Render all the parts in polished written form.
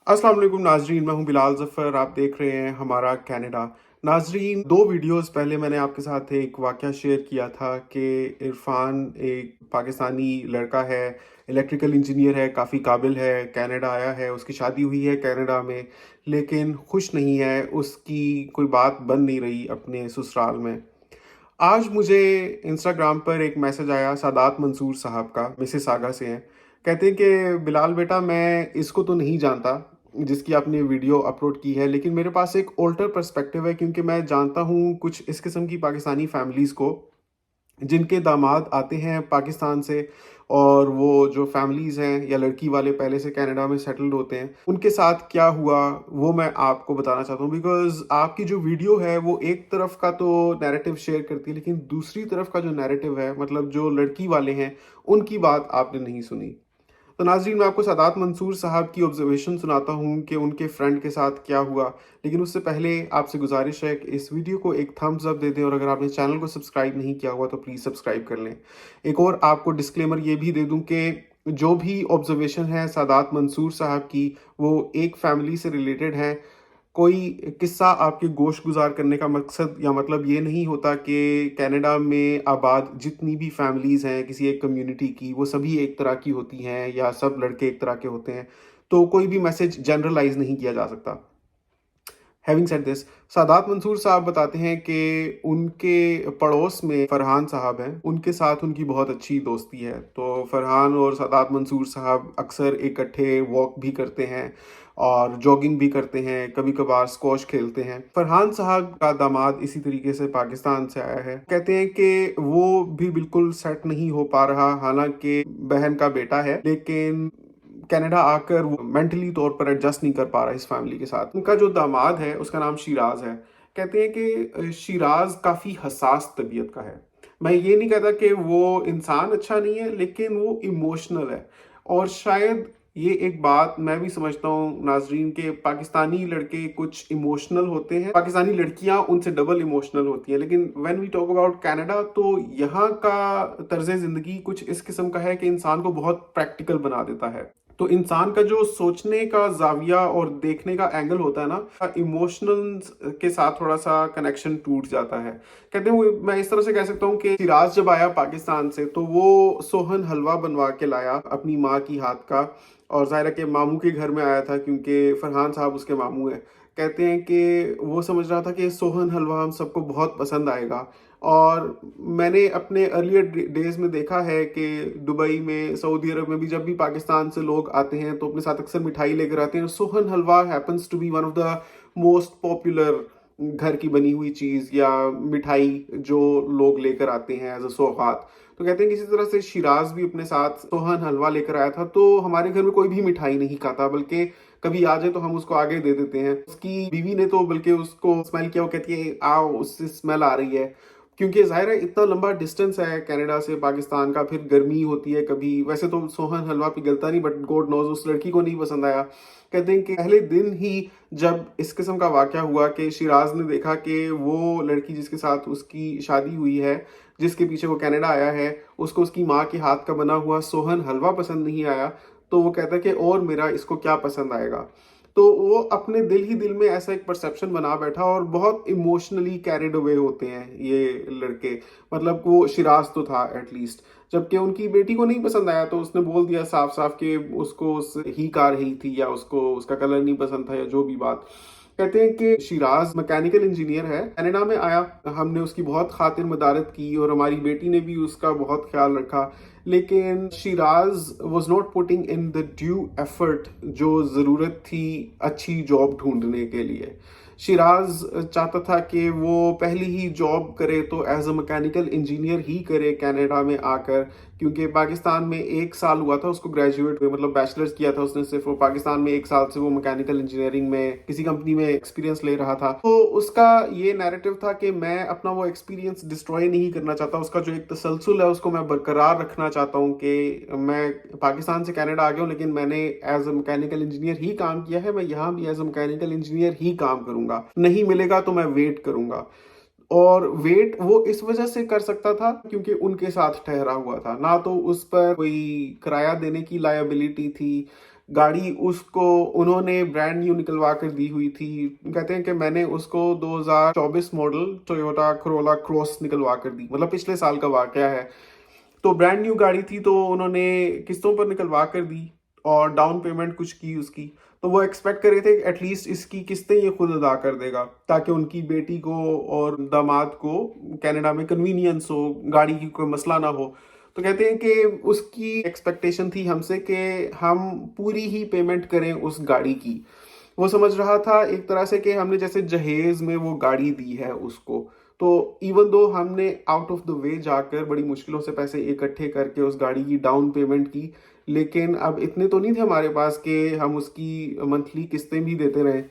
अस्सलाम वालेकुम नाजरीन, मैं हूं बिलाल ज़फ़र। आप देख रहे हैं हमारा कनाडा। नाजरीन, 2 वीडियोस पहले मैंने आपके साथ एक वाक़या शेयर किया था कि इरफ़ान एक पाकिस्तानी लड़का है, इलेक्ट्रिकल इंजीनियर है, काफ़ी काबिल है, कनाडा आया है, उसकी शादी हुई है कनाडा में, लेकिन खुश नहीं है, उसकी कोई बात बन नहीं रही अपने ससुराल में। आज मुझे इंस्टाग्राम पर एक मैसेज आया सादात मंसूर साहब का, मिसिसागा से हैं। कहते हैं कि बिलाल बेटा, मैं इसको तो नहीं जानता जिसकी आपने वीडियो अपलोड की है, लेकिन मेरे पास एक ऑल्टर पर्सपेक्टिव है, क्योंकि मैं जानता हूँ कुछ इस किस्म की पाकिस्तानी फैमिलीज़ को जिनके दामाद आते हैं पाकिस्तान से, और वो जो फैमिलीज़ हैं या लड़की वाले पहले से कनाडा में सेटल्ड होते हैं, उनके साथ क्या हुआ वो मैं आपको बताना चाहता हूँ। बिकॉज़ आपकी जो वीडियो है वो एक तरफ का तो नैरेटिव शेयर करती है, लेकिन दूसरी तरफ का जो नैरेटिव है, मतलब जो लड़की वाले हैं, उनकी बात आपने नहीं सुनी। तो नाज़रीन, मैं आपको सादात मंसूर साहब की ऑब्ज़र्वेशन सुनाता हूँ कि उनके फ्रेंड के साथ क्या हुआ। लेकिन उससे पहले आपसे गुज़ारिश है कि इस वीडियो को एक थम्स अप दे दें, और अगर आपने चैनल को सब्सक्राइब नहीं किया हुआ तो प्लीज़ सब्सक्राइब कर लें। एक और आपको डिस्क्लेमर ये भी दे दूँ कि जो भी ऑब्ज़र्वेशन है सादात मंसूर साहब की, वो एक फैमिली से रिलेटेड हैं। कोई किस्सा आपके गोश गुज़ार करने का मकसद या मतलब ये नहीं होता कि कनाडा में आबाद जितनी भी फैमिलीज़ हैं किसी एक कम्युनिटी की, वो सभी एक तरह की होती हैं या सब लड़के एक तरह के होते हैं। तो कोई भी मैसेज जनरलाइज़ नहीं किया जा सकता। Having said this, Saadat Mansoor साहब बताते हैं कि उनके पड़ोस में फरहान साहब हैं, उनके साथ उनकी बहुत अच्छी दोस्ती है। तो फरहान और सादात मंसूर साहब अक्सर इकट्ठे वॉक भी करते हैं और जॉगिंग भी करते हैं, कभी-कभार स्क्वॉश खेलते हैं। फरहान साहब का दामाद इसी तरीके से पाकिस्तान से आया है। कहते हैं कि वो भी बिल्कुल सेट नहीं हो पा रहा, हालाँकि बहन का बेटा है, लेकिन कनाडा आकर वो मेंटली तौर पर एडजस्ट नहीं कर पा रहा इस फैमिली के साथ। उनका जो दामाद है उसका नाम शिराज है। कहते हैं कि शिराज काफ़ी हसास तबीयत का है। मैं ये नहीं कहता कि वो इंसान अच्छा नहीं है, लेकिन वो इमोशनल है। और शायद ये एक बात मैं भी समझता हूँ नाजरीन, के पाकिस्तानी लड़के कुछ इमोशनल होते हैं, पाकिस्तानी लड़कियां उनसे डबल इमोशनल होती हैं। लेकिन when we talk about Canada, तो यहाँ का तर्ज ज़िंदगी कुछ इस किस्म का है कि इंसान को बहुत प्रैक्टिकल बना देता है। तो इंसान का जो सोचने का ज़ाविया और देखने का एंगल होता है ना, इमोशनल्स के साथ थोड़ा सा कनेक्शन टूट जाता है। कहते हैं वो, मैं इस तरह से कह सकता हूँ कि सिराज जब आया पाकिस्तान से तो वो सोहन हलवा बनवा के लाया अपनी माँ की हाथ का, और ज़ाहिर है कि मामू के घर में आया था क्योंकि फरहान साहब उसके मामू हैं। कहते हैं कि वो समझ रहा था कि सोहन हलवा हम सबको बहुत पसंद आएगा। और मैंने अपने अर्लियर डेज़ में देखा है कि दुबई में, सऊदी अरब में भी जब भी पाकिस्तान से लोग आते हैं तो अपने साथ अक्सर मिठाई लेकर आते हैं। Sohan halwa happens to be one of the most popular घर की बनी हुई चीज़ या मिठाई जो लोग लेकर आते हैं एज अ सौगात। तो कहते हैं किसी तरह से शिराज भी अपने साथ सोहन हलवा लेकर आया था। तो हमारे घर में कोई भी मिठाई नहीं खाता, बल्कि कभी आ जाए तो हम उसको आगे दे देते हैं। उसकी बीवी ने तो बल्कि उसको स्मेल किया, वो कहती है आओ, उससे स्मेल आ रही है। क्योंकि ज़ाहिर है इतना लंबा डिस्टेंस है कनाडा से पाकिस्तान का, फिर गर्मी होती है कभी। वैसे तो सोहन हलवा पिघलता नहीं, बट गॉड नोज उस लड़की को नहीं पसंद आया। कहते हैं कि पहले दिन ही जब इस किस्म का वाक़या हुआ कि शिराज ने देखा कि वो लड़की जिसके साथ उसकी शादी हुई है, जिसके पीछे वो कनाडा आया है, उसको उसकी माँ के हाथ का बना हुआ सोहन हलवा पसंद नहीं आया। तो वो कहता है कि और मेरा इसको क्या पसंद आएगा। तो वो अपने दिल ही दिल में ऐसा एक परसेप्शन बना बैठा, और बहुत इमोशनली कैरिड अवे होते हैं ये लड़के। मतलब वो शिराज तो था एटलीस्ट, जबकि उनकी बेटी को नहीं पसंद आया तो उसने बोल दिया साफ साफ कि उसको ही कार रही थी, या उसको उसका कलर नहीं पसंद था, या जो भी बात। कहते हैं कि शिराज मैकेनिकल इंजीनियर है, कनाडा में आया, हमने उसकी बहुत खातिर मदारत की और हमारी बेटी ने भी उसका बहुत ख्याल रखा। लेकिन Siraj was not putting in the due effort जो ज़रूरत थी अच्छी जॉब ढूंढने के लिए। शिराज चाहता था कि वो पहली ही जॉब करे तो एज अ मैकेनिकल इंजीनियर ही करे कनाडा में आकर, क्योंकि पाकिस्तान में 1 साल हुआ था उसको ग्रेजुएट हुए, मतलब बैचलर्स किया था उसने सिर्फ, और पाकिस्तान में 1 साल से वो मैकेनिकल इंजीनियरिंग में किसी कंपनी में एक्सपीरियंस ले रहा था। तो उसका ये नैरेटिव था कि मैं अपना वो एक्सपीरियंस डिस्ट्रॉय नहीं करना चाहता, उसका जो एक तसलसल है उसको मैं बरकरार रखना चाहता हूँ कि मैं पाकिस्तान से कनाडा आ गया हूँ, लेकिन मैंने एज अ मैकेनिकल इंजीनियर ही काम किया है, मैं यहाँ भी एज अ मैकेनिकल इंजीनियर ही काम करूंगा, नहीं मिलेगा तो मैं वेट करूंगा। और वेट वो इस वजह से कर सकता था क्योंकि उनके साथ ठहरा हुआ था, ना तो उस पर कोई किराया देने की लायबिलिटी थी, गाड़ी उसको उन्होंने ब्रांड न्यू निकलवा कर दी हुई थी। कहते हैं कि मैंने उसको 2024 मॉडल टोयोटा कोरोला क्रॉस निकलवा कर दी, मतलब पिछले साल का वाकया है। तो ब्रांड न्यू गाड़ी थी, तो उन्होंने किस्तों पर निकलवा कर दी और डाउन पेमेंट कुछ की उसकी। तो वो एक्सपेक्ट कर रहे थे कि एटलीस्ट इसकी किस्तें ये खुद अदा कर देगा, ताकि उनकी बेटी को और दामाद को कनाडा में कन्वीनियंस हो, गाड़ी की कोई मसला ना हो। तो कहते हैं कि उसकी एक्सपेक्टेशन थी हमसे कि हम पूरी ही पेमेंट करें उस गाड़ी की। वो समझ रहा था एक तरह से कि हमने जैसे जहेज में वो गाड़ी दी है उसको। तो इवन दो हमने आउट ऑफ द वे जाकर बड़ी मुश्किलों से पैसे इकट्ठे करके उस गाड़ी की डाउन पेमेंट की, लेकिन अब इतने तो नहीं थे हमारे पास कि हम उसकी मंथली किस्तें भी देते रहे।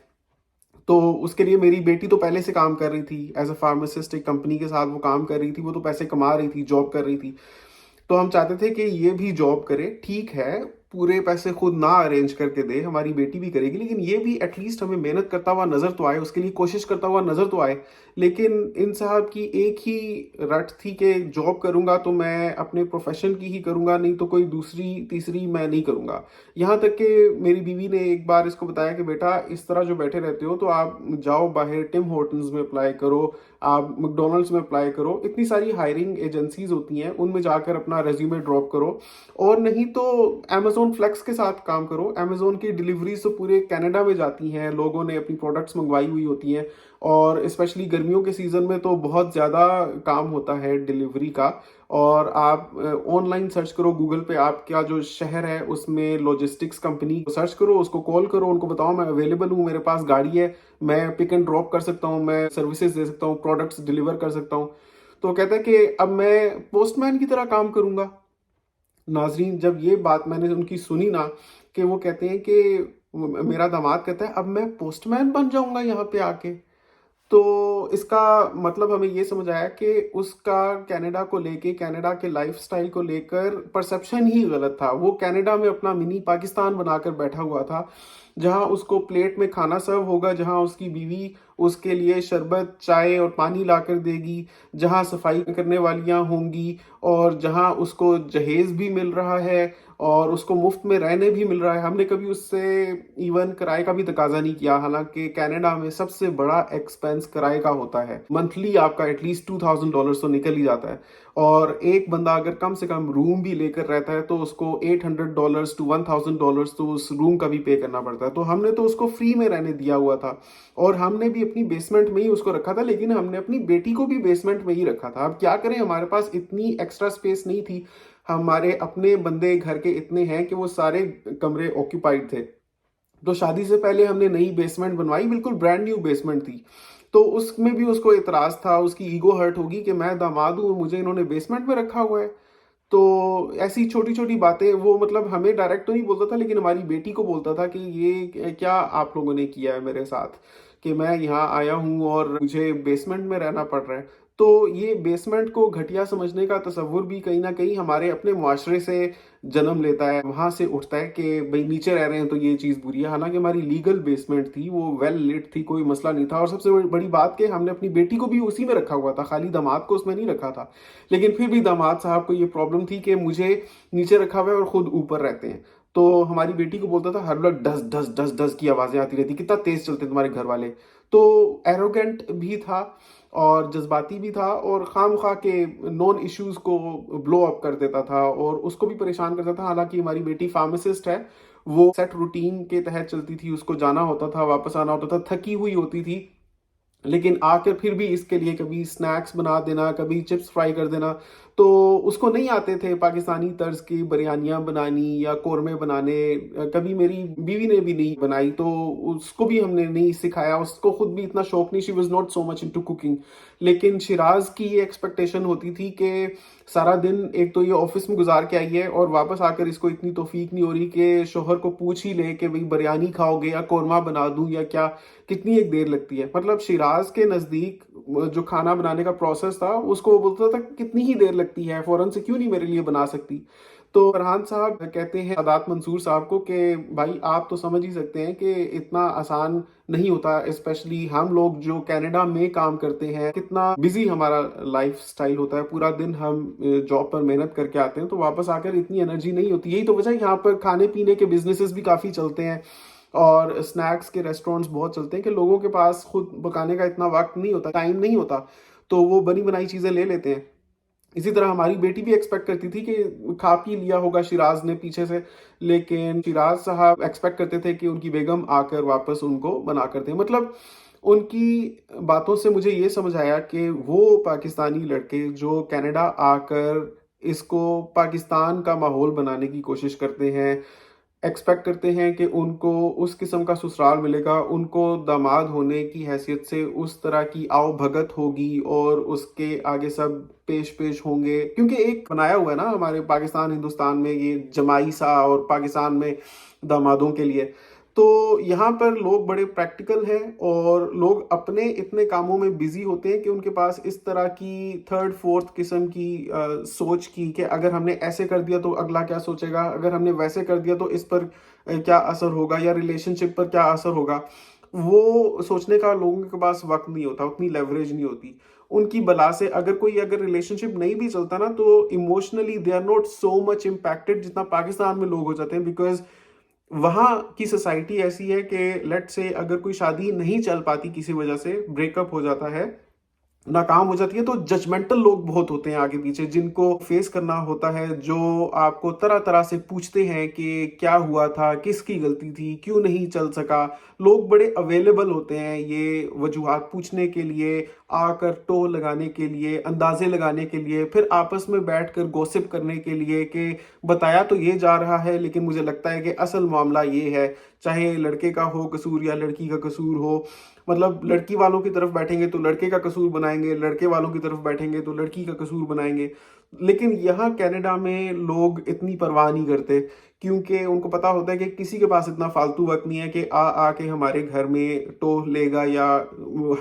तो उसके लिए मेरी बेटी तो पहले से काम कर रही थी एज अ फार्मासिस्ट, एक कंपनी के साथ वो काम कर रही थी, वो तो पैसे कमा रही थी, जॉब कर रही थी। तो हम चाहते थे कि ये भी जॉब करे, ठीक है पूरे पैसे खुद ना अरेंज करके दे, हमारी बेटी भी करेगी, लेकिन ये भी एटलीस्ट हमें मेहनत करता हुआ नजर तो आए, उसके लिए कोशिश करता हुआ नजर तो आए। लेकिन इन साहब की एक ही रट थी कि जॉब करूंगा तो मैं अपने प्रोफेशन की ही करूंगा, नहीं तो कोई दूसरी तीसरी मैं नहीं करूंगा। यहाँ तक कि मेरी बीवी ने एक बार इसको बताया कि बेटा इस तरह जो बैठे रहते हो तो आप जाओ बाहर टिम होर्टन्स में अप्लाई करो, आप मैकडोनल्ड्स में अप्लाई करो, इतनी सारी हायरिंग एजेंसीज होती हैं, उनमें जाकर अपना रेज्यूमे ड्रॉप करो। और नहीं तो अमेजोन फ्लेक्स के साथ काम करो, अमेजोन की डिलीवरीज तो पूरे कनाडा में जाती हैं, लोगों ने अपनी प्रोडक्ट्स मंगवाई हुई होती हैं। और स्पेशली गर्मियों के सीजन में तो बहुत ज़्यादा काम होता है डिलीवरी का। और आप ऑनलाइन सर्च करो गूगल पे, आपका जो शहर है उसमें लॉजिस्टिक्स कंपनी सर्च करो, उसको कॉल करो, उनको बताओ मैं अवेलेबल हूँ, मेरे पास गाड़ी है, मैं पिक एंड ड्रॉप कर सकता हूँ, मैं सर्विसेज दे सकता हूँ, प्रोडक्ट्स डिलीवर कर सकता हूँ। तो कहता है कि अब मैं पोस्टमैन की तरह काम करूंगा। नाजरीन, जब ये बात मैंने उनकी सुनी ना, कि वो कहते हैं कि मेरा दामाद कहता है अब मैं पोस्टमैन बन जाऊंगा यहाँ पे आके, तो इसका मतलब हमें ये समझ आया कि उसका कनाडा को लेके, कनाडा के लाइफस्टाइल को लेकर परसेप्शन ही गलत था। वो कनाडा में अपना मिनी पाकिस्तान बनाकर बैठा हुआ था, जहां उसको प्लेट में खाना सर्व होगा, जहां उसकी बीवी उसके लिए शरबत चाय और पानी लाकर देगी, जहां सफाई करने वालियां होंगी, और जहां उसको जहेज भी मिल रहा है और उसको मुफ्त में रहने भी मिल रहा है। हमने कभी उससे इवन किराए का भी तकाजा नहीं किया, हालांकि कनाडा में सबसे बड़ा एक्सपेंस किराए का होता है। मंथली आपका एटलीस्ट $2000 तो निकल ही जाता है। और एक बंदा अगर कम से कम रूम भी लेकर रहता है तो उसको $800 to $1000 तो उस रूम का भी पे करना पड़ता है। तो हमने तो उसको फ्री में रहने दिया हुआ था, और हमने भी अपनी बेसमेंट में ही उसको रखा था, लेकिन हमने अपनी बेटी को भी बेसमेंट में ही रखा था। अब क्या करें, हमारे पास इतनी एक्स्ट्रा स्पेस नहीं थी, हमारे अपने बंदे घर के इतने हैं कि वो सारे कमरे ऑक्यूपाइड थे। तो शादी से पहले हमने नई बेसमेंट बनवाई, बिल्कुल ब्रांड न्यू बेसमेंट थी। तो उसमें भी उसको इतराज था, उसकी ईगो हर्ट होगी कि मैं दामाद हूँ, मुझे इन्होंने बेसमेंट में रखा हुआ है। तो ऐसी छोटी छोटी बातें वो मतलब हमें डायरेक्ट तो नहीं बोलता था, लेकिन हमारी बेटी को बोलता था कि ये क्या आप लोगों ने किया है मेरे साथ, कि मैं यहाँ आया हूँ और मुझे बेसमेंट में रहना पड़ रहा है। तो ये बेसमेंट को घटिया समझने का तस्वुर भी कहीं ना कहीं हमारे अपने मुआशरे से जन्म लेता है, वहां से उठता है कि भाई नीचे रह रहे हैं तो ये चीज़ बुरी है। हालांकि हमारी लीगल बेसमेंट थी, वो वेल लिट थी, कोई मसला नहीं था। और सबसे बड़ी बात कि हमने अपनी बेटी को भी उसी में रखा हुआ था, खाली दामाद को उसमें नहीं रखा था। लेकिन फिर भी दामाद साहब को ये प्रॉब्लम थी कि मुझे नीचे रखा हुआ है और खुद ऊपर रहते हैं। तो हमारी बेटी को बोलता था हर वक्त डस डस डस डस की आवाजें आती रहती, कितना तेज चलते हैं तुम्हारे घर वाले। तो एरोगेंट भी था और जज्बाती भी था, और खाम खा के नॉन इश्यूज को ब्लो अप कर देता था और उसको भी परेशान करता था। हालांकि हमारी बेटी फार्मासिस्ट है, वो सेट रूटीन के तहत चलती थी, उसको जाना होता था, वापस आना होता था, थकी हुई होती थी, लेकिन आकर फिर भी इसके लिए कभी स्नैक्स बना देना, कभी चिप्स फ्राई कर देना। तो उसको नहीं आते थे पाकिस्तानी तर्ज की बिरयानियां बनानी या कौरमे बनाने, कभी मेरी बीवी ने भी नहीं बनाई, तो उसको भी हमने नहीं सिखाया, उसको खुद भी इतना शौक नहीं, she was not so much into cooking. लेकिन शिराज की ये एक्सपेक्टेशन होती थी कि सारा दिन एक तो ये ऑफिस में गुजार के आई है और वापस आकर इसको इतनी तौफीक नहीं हो रही कि शोहर को पूछ ही ले कि भाई बिरयानी खाओगे या कौरमा बना दूं या क्या, कितनी एक देर लगती है। मतलब शिराज के नज़दीक जो खाना बनाने का प्रोसेस था उसको वो बोलता था कितनी ही देर लगती है, फौरन से क्यों नहीं मेरे लिए बना सकती। तो फरहान साहब कहते हैं सादात मंसूर साहब को कि भाई आप तो समझ ही सकते हैं कि इतना आसान नहीं होता, स्पेशली हम लोग जो कनाडा में काम करते हैं, कितना बिजी हमारा लाइफ स्टाइल होता है। पूरा दिन हम जॉब पर मेहनत करके आते हैं, तो वापस आकर इतनी एनर्जी नहीं होती। यही तो वजह है यहाँ पर खाने पीने के बिजनेसेस भी काफ़ी चलते हैं और स्नैक्स के रेस्टोरेंट्स बहुत चलते हैं कि लोगों के पास खुद पकाने का इतना वक्त नहीं होता, टाइम नहीं होता, तो वो बनी बनाई चीज़ें ले लेते हैं। इसी तरह हमारी बेटी भी एक्सपेक्ट करती थी कि खा पी लिया होगा शिराज ने पीछे से, लेकिन शिराज साहब एक्सपेक्ट करते थे कि उनकी बेगम आकर वापस उनको बना कर दें। मतलब उनकी बातों से मुझे ये समझ आया कि वो पाकिस्तानी लड़के जो कनाडा आकर इसको पाकिस्तान का माहौल बनाने की कोशिश करते हैं, एक्सपेक्ट करते हैं कि उनको उस किस्म का ससुराल मिलेगा, उनको दामाद होने की हैसियत से उस तरह की आवभगत होगी और उसके आगे सब पेश पेश होंगे, क्योंकि एक बनाया हुआ है ना हमारे पाकिस्तान हिंदुस्तान में ये जमाई सा और पाकिस्तान में दामादों के लिए। तो यहाँ पर लोग बड़े प्रैक्टिकल हैं और लोग अपने इतने कामों में बिजी होते हैं कि उनके पास इस तरह की थर्ड फोर्थ किस्म की सोच की कि अगर हमने ऐसे कर दिया तो अगला क्या सोचेगा, अगर हमने वैसे कर दिया तो इस पर क्या असर होगा, या रिलेशनशिप पर क्या असर होगा, वो सोचने का लोगों के पास वक्त नहीं होता, उतनी लेवरेज नहीं होती उनकी बला से। अगर रिलेशनशिप नहीं भी चलता ना, तो emotionally they are not so much impacted जितना पाकिस्तान में लोग हो जाते हैं, बिकॉज वहाँ की सोसाइटी ऐसी है कि लेट से अगर कोई शादी नहीं चल पाती, किसी वजह से ब्रेकअप हो जाता है, नाकाम हो जाती है, तो जजमेंटल लोग बहुत होते हैं आगे पीछे, जिनको फेस करना होता है, जो आपको तरह तरह से पूछते हैं कि क्या हुआ था, किसकी गलती थी, क्यों नहीं चल सका। लोग बड़े अवेलेबल होते हैं ये वजूहात पूछने के लिए, आकर टोल लगाने के लिए, अंदाजे लगाने के लिए, फिर आपस में बैठकर गॉसिप करने के लिए कि बताया तो ये जा रहा है लेकिन मुझे लगता है कि असल मामला ये है। चाहे लड़के का हो कसूर या लड़की का कसूर हो, मतलब लड़की वालों की तरफ बैठेंगे तो लड़के का कसूर बनाएंगे, लड़के वालों की तरफ बैठेंगे तो लड़की का कसूर बनाएंगे। लेकिन यहाँ कनाडा में लोग इतनी परवाह नहीं करते, क्योंकि उनको पता होता है कि किसी के पास इतना फालतू वक्त नहीं है कि आके हमारे घर में टोह लेगा, या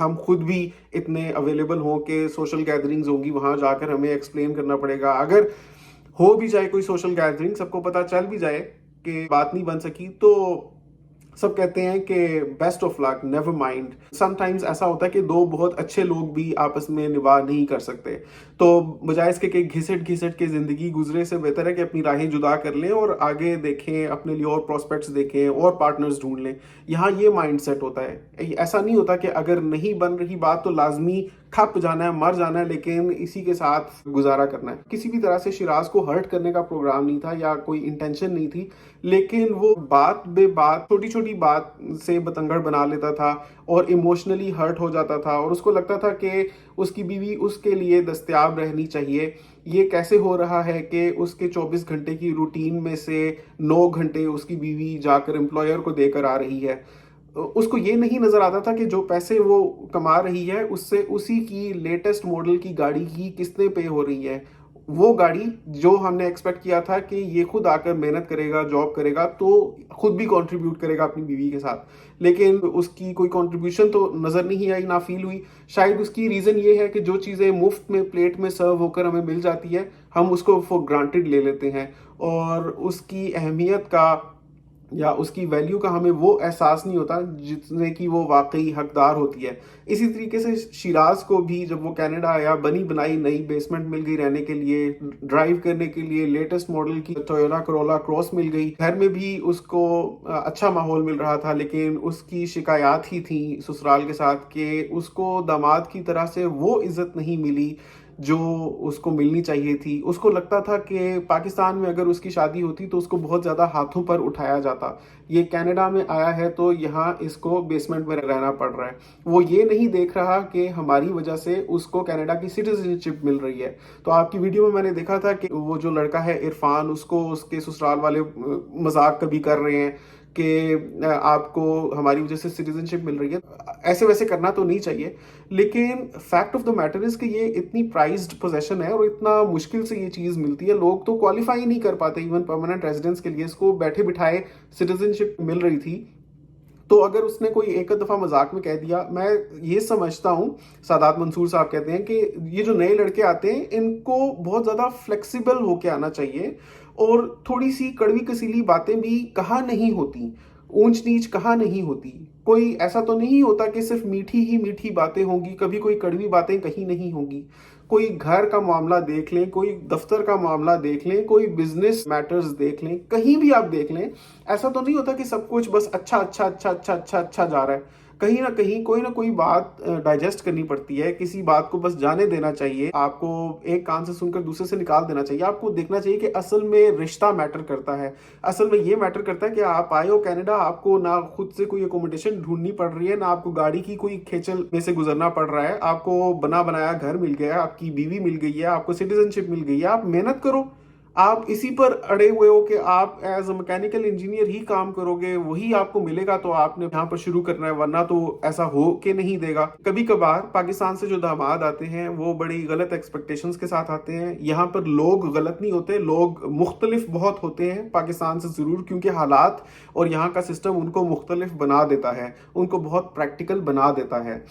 हम खुद भी इतने अवेलेबल हों कि सोशल गैदरिंग्स होंगी, वहाँ जाकर हमें एक्सप्लेन करना पड़ेगा। अगर हो भी जाए कोई सोशल गैदरिंग, सबको पता चल भी जाए कि बात नहीं बन सकी, तो सब कहते हैं कि best of luck, never mind. Sometimes ऐसा होता है कि दो बहुत अच्छे लोग भी आपस में निभा नहीं कर सकते, तो बजाय इसके कि घिसट घिसट के जिंदगी गुजरे से बेहतर है कि अपनी राहें जुदा कर लें और आगे देखें, अपने लिए और प्रोस्पेक्ट्स देखें और पार्टनर्स ढूंढ लें। यहाँ ये माइंड सेट होता है, ऐसा नहीं होता कि अगर नहीं बन रही बात तो लाजमी खप जाना है, मर जाना है, लेकिन इसी के साथ गुजारा करना है। किसी भी तरह से शिराज को हर्ट करने का प्रोग्राम नहीं था या कोई इंटेंशन नहीं थी, लेकिन वो बात बे बात, छोटी छोटी बात से बतंगड़ बना लेता था और इमोशनली हर्ट हो जाता था, और उसको लगता था कि उसकी बीवी उसके लिए दस्तयाब रहनी चाहिए। ये कैसे हो रहा है कि उसके 24 घंटे की रूटीन में से 9 घंटे उसकी बीवी जाकर एम्प्लॉयर को देकर आ रही है। उसको ये नहीं नजर आता था कि जो पैसे वो कमा रही है उससे उसी की लेटेस्ट मॉडल की गाड़ी की किस्तें पे हो रही है। वो गाड़ी जो हमने एक्सपेक्ट किया था कि ये खुद आकर मेहनत करेगा, जॉब करेगा, तो खुद भी कंट्रीब्यूट करेगा अपनी बीवी के साथ, लेकिन उसकी कोई कंट्रीब्यूशन तो नजर नहीं आई, ना फील हुई। शायद उसकी रीजन ये है कि जो चीजें मुफ्त में प्लेट में सर्व होकर हमें मिल जाती है, हम उसको फॉर ग्रांटेड ले लेते हैं और उसकी अहमियत का या उसकी वैल्यू का हमें वो एहसास नहीं होता जितने की वो वाकई हकदार होती है। इसी तरीके से शिराज को भी जब वो कनाडा आया, बनी बनाई नई बेसमेंट मिल गई रहने के लिए, ड्राइव करने के लिए लेटेस्ट मॉडल की टोयोटा करोला क्रॉस मिल गई, घर में भी उसको अच्छा माहौल मिल रहा था, लेकिन उसकी शिकायत ही थी ससुराल के साथ कि उसको दामाद की तरह से वो इज्जत नहीं मिली जो उसको मिलनी चाहिए थी। उसको लगता था कि पाकिस्तान में अगर उसकी शादी होती तो उसको बहुत ज़्यादा हाथों पर उठाया जाता। ये कनाडा में आया है तो यहाँ इसको बेसमेंट में रहना पड़ रहा है। वो ये नहीं देख रहा कि हमारी वजह से उसको कनाडा की सिटीजनशिप मिल रही है। तो आपकी वीडियो में मैंने देखा था कि वो जो लड़का है इरफान, उसको उसके ससुराल वाले मजाक कभी कर रहे हैं कि आपको हमारी वजह से सिटीजनशिप मिल रही है। ऐसे वैसे करना तो नहीं चाहिए, लेकिन fact of the matter is कि ये इतनी प्राइज्ड पोजेशन है और इतना मुश्किल से ये चीज़ मिलती है। लोग तो क्वालिफाई नहीं कर पाते इवन परमानेंट रेजिडेंस के लिए, इसको बैठे बिठाए सिटीजनशिप मिल रही थी। तो अगर उसने कोई एक दफ़ा मजाक में कह दिया, मैं ये समझता हूँ, सादात मंसूर साहब कहते हैं कि ये जो नए लड़के आते हैं इनको बहुत ज़्यादा फ्लेक्सिबल होके आना चाहिए और थोड़ी सी कड़वी कसीली बातें भी कहाँ नहीं होती, ऊंच नीच कहाँ नहीं होती। कोई ऐसा तो नहीं होता कि सिर्फ मीठी ही मीठी बातें होंगी, कभी कोई कड़वी बातें कहीं नहीं होंगी। कोई घर का मामला देख लें, कोई दफ्तर का मामला देख लें, कोई बिजनेस मैटर्स देख लें, कहीं भी आप देख लें, ऐसा तो नहीं होता कि सब कुछ बस अच्छा अच्छा अच्छा अच्छा अच्छा अच्छा जा रहा है। कहीं ना कोई बात डाइजेस्ट करनी पड़ती है, किसी बात को बस जाने देना चाहिए, आपको एक कान से सुनकर दूसरे से निकाल देना चाहिए। आपको देखना चाहिए कि असल में रिश्ता मैटर करता है। असल में ये मैटर करता है कि आप आए हो कनाडा, आपको ना खुद से कोई एकोमोडेशन ढूंढनी पड़ रही है, ना आपको गाड़ी की कोई खेचल में से गुजरना पड़ रहा है, आपको बना बनाया घर मिल गया, आपकी बीवी मिल गई है, आपको सिटीजनशिप मिल गई है। आप मेहनत करो, आप इसी पर अड़े हुए हो कि आप एज अ मैकेनिकल इंजीनियर ही काम करोगे, वही आपको मिलेगा, तो आपने यहाँ पर शुरू करना है, वरना तो ऐसा हो के नहीं देगा। कभी कभार पाकिस्तान से जो दामाद आते हैं वो बड़ी गलत एक्सपेक्टेशंस के साथ आते हैं। यहाँ पर लोग गलत नहीं होते, लोग मुख्तलिफ बहुत होते हैं पाकिस्तान से जरूर, क्योंकि हालात और यहाँ का सिस्टम उनको मुख्तलिफ बना देता है, उनको बहुत प्रैक्टिकल बना देता है।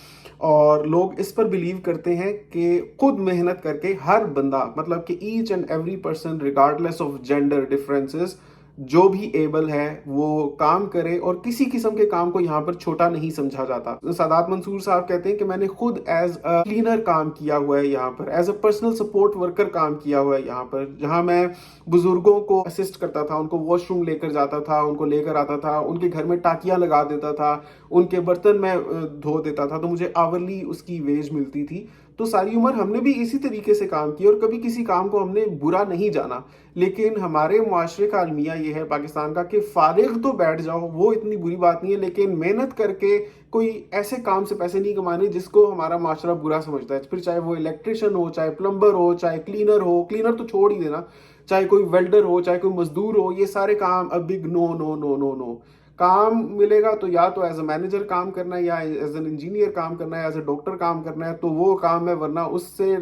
और लोग इस पर बिलीव करते हैं कि खुद मेहनत करके हर बंदा, मतलब कि each and every person regardless of gender differences, जो भी एबल है वो काम करे, और किसी किस्म के काम को यहाँ पर छोटा नहीं समझा जाता। सादात मंसूर साहब कहते हैं कि मैंने खुद एज अ क्लीनर काम किया हुआ है यहाँ पर, as a personal support worker काम किया हुआ है यहाँ पर, जहाँ मैं बुजुर्गों को असिस्ट करता था, उनको वॉशरूम लेकर जाता था, उनको लेकर आता था, उनके घर में टाकियां लगा देता था, उनके बर्तन में धो देता था, तो मुझे आवरली उसकी वेज मिलती थी। तो सारी उम्र हमने भी इसी तरीके से काम किया और कभी किसी काम को हमने बुरा नहीं जाना। लेकिन हमारे मुआशरे का अलमिया ये है पाकिस्तान का कि फारिग तो बैठ जाओ, वो इतनी बुरी बात नहीं है, लेकिन मेहनत करके कोई ऐसे काम से पैसे नहीं कमाने जिसको हमारा माशरा बुरा समझता है। फिर चाहे वो इलेक्ट्रिशियन हो, चाहे प्लम्बर हो, चाहे क्लीनर हो, क्लीनर तो छोड़ ही देना, चाहे कोई वेल्डर हो, चाहे कोई मजदूर हो, ये सारे काम a big no no no no no. काम मिलेगा तो या तो एज अ मैनेजर काम करना है, या एज एन इंजीनियर काम करना है, एज अ डॉक्टर काम करना है, तो वो काम है, वरना उससे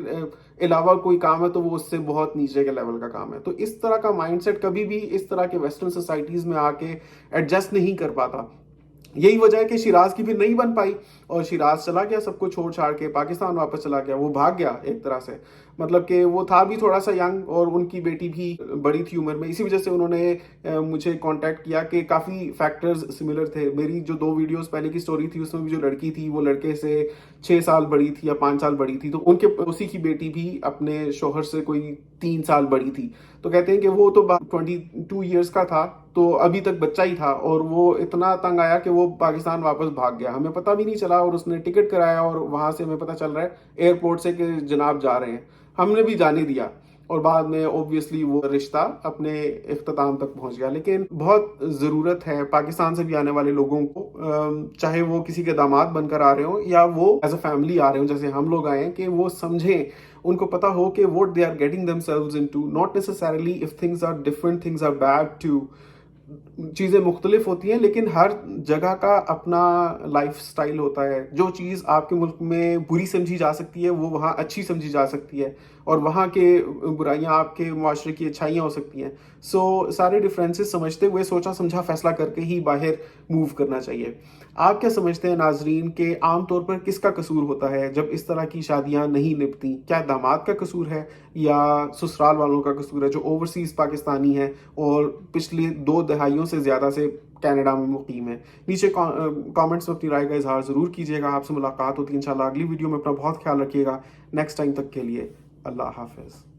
अलावा कोई काम है तो वो उससे बहुत नीचे के लेवल का काम है। तो इस तरह का माइंडसेट कभी भी इस तरह के वेस्टर्न सोसाइटीज में आके एडजस्ट नहीं कर पाता। यही वजह है कि शिराज की फिर नहीं बन पाई, और शिराज चला गया, सबको छोड़ छाड़ के पाकिस्तान वापस चला गया। वो भाग गया एक तरह से, मतलब कि वो था भी थोड़ा सा यंग, और उनकी बेटी भी बड़ी थी उम्र में। इसी वजह से उन्होंने मुझे कांटेक्ट किया कि काफ़ी फैक्टर्स सिमिलर थे। मेरी जो 2 वीडियोस पहले की स्टोरी थी उसमें भी जो लड़की थी वो लड़के से 6 साल बड़ी थी या 5 साल बड़ी थी, तो उनके पड़ोसी की बेटी भी अपने शोहर से कोई 3 साल बड़ी थी। तो कहते हैं कि वो तो 22 ईयर्स का था, तो अभी तक बच्चा ही था, और वो इतना तंग आया कि वो पाकिस्तान वापस भाग गया। हमें पता भी नहीं चला, और उसने टिकट कराया और वहां से हमें पता चल रहा है एयरपोर्ट से कि जनाब जा रहे हैं। हमने भी जाने दिया, और बाद में ऑब्वियसली वो रिश्ता अपने इख्तिताम तक पहुंच गया। लेकिन बहुत ज़रूरत है पाकिस्तान से भी आने वाले लोगों को, चाहे वो किसी के दामाद बनकर आ रहे हो या वो एज अ फैमिली आ रहे हो जैसे हम लोग आए हैं, कि वो समझें, उनको पता हो कि what they are getting themselves into. Not necessarily if things are different, things are bad too, चीज़ें मुख्तलिफ होती हैं, लेकिन हर जगह का अपना लाइफ स्टाइल होता है। जो चीज़ आपके मुल्क में बुरी समझी जा सकती है वो वहाँ अच्छी समझी जा सकती है, और वहाँ के बुराइयाँ आपके मुआशरे की अच्छाइयाँ हो सकती हैं। सो सारे डिफरेंसेस समझते हुए सोचा समझा फैसला करके ही बाहर मूव करना चाहिए। आप क्या समझते हैं नाजरीन के आम तौर पर किसका कसूर होता है जब इस तरह की शादियाँ नहीं निपती? क्या दामाद का कसूर है या ससुराल वालों का कसूर है जो ओवरसीज़ पाकिस्तानी है और पिछले 2 दहाइयों से ज़्यादा से कनाडा में मुकीम है? नीचे कमेंट्स में अपनी राय का इजहार ज़रूर कीजिएगा। आपसे मुलाकात होती है इंशाल्लाह अगली वीडियो में। अपना बहुत ख्याल रखिएगा। नेक्स्ट टाइम तक के लिए अल्लाह हाफ़िज़।